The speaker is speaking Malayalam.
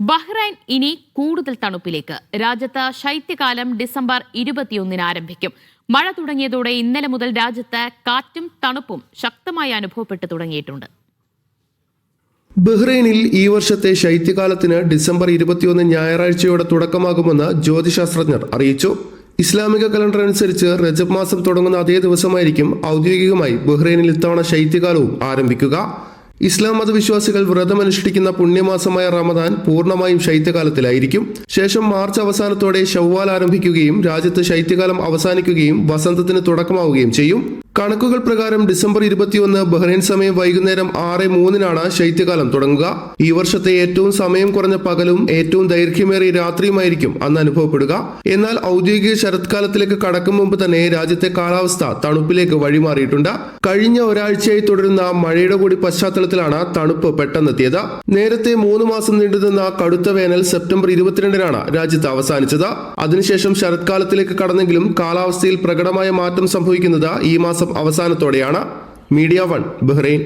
ബഹ്റൈൻ ഇനി കൂടുതൽ തണുപ്പിലേക്ക്. രാജ്യത്ത് ശൈത്യകാലം ഡിസംബർ 21 ആരംഭിക്കും. മഴ തുടങ്ങിയതോടെ ഇന്നലെ മുതൽ രാജ്യത്ത് കാറ്റും തണുപ്പും ശക്തമായി അനുഭവപ്പെട്ടു തുടങ്ങിയിട്ടുണ്ട്. ബഹ്റൈനിൽ ഈ വർഷത്തെ ശൈത്യകാലത്തിന് ഡിസംബർ 21 ഞായറാഴ്ചയോടെ തുടക്കമാകുമെന്ന് ജ്യോതിശാസ്ത്രജ്ഞർ അറിയിച്ചു. ഇസ്ലാമിക കലണ്ടർ അനുസരിച്ച് റജബ് മാസം തുടങ്ങുന്ന അതേ ദിവസമായിരിക്കും ഔദ്യോഗികമായി ബഹ്റൈനിൽ ഇത്തവണ ശൈത്യകാലവും ആരംഭിക്കുക. ഇസ്ലാം മതവിശ്വാസികൾ വ്രതമനുഷ്ഠിക്കുന്ന പുണ്യമാസമായ റമദാൻ പൂർണ്ണമായും ശൈത്യകാലത്തിലായിരിക്കും. ശേഷം മാർച്ച് അവസാനത്തോടെ ശവ്വാൽ ആരംഭിക്കുകയും രാജ്യത്ത് ശൈത്യകാലം അവസാനിക്കുകയും വസന്തത്തിന് തുടക്കമാവുകയും ചെയ്യും. കണക്കുകൾ പ്രകാരം ഡിസംബർ 21 ബഹ്റൈൻ സമയം വൈകുന്നേരം 6:03 ശൈത്യകാലം തുടങ്ങുക. ഈ വർഷത്തെ ഏറ്റവും സമയം കുറഞ്ഞ പകലും ഏറ്റവും ദൈർഘ്യമേറിയ രാത്രിയുമായിരിക്കും അന്ന് അനുഭവപ്പെടുക. എന്നാൽ ഔദ്യോഗിക ശരത്കാലത്തിലേക്ക് കടക്കും മുമ്പ് തന്നെ രാജ്യത്തെ കാലാവസ്ഥ തണുപ്പിലേക്ക് വഴിമാറിയിട്ടുണ്ട്. കഴിഞ്ഞ ഒരാഴ്ചയായി തുടരുന്ന മഴയുടെ കൂടി പശ്ചാത്തലത്തിലാണ് തണുപ്പ് പെട്ടെന്നെത്തിയത്. നേരത്തെ 3 മാസം നീണ്ടുനിന്ന കടുത്ത വേനൽ സെപ്റ്റംബർ 22 രാജ്യത്ത് അവസാനിച്ചത്. അതിനുശേഷം ശരത്കാലത്തിലേക്ക് കടന്നെങ്കിലും കാലാവസ്ഥയിൽ പ്രകടമായ മാറ്റം സംഭവിക്കുന്നത് ഈ മാസം അവസാനത്തോടെയാണ്. Media 1 Bahrain.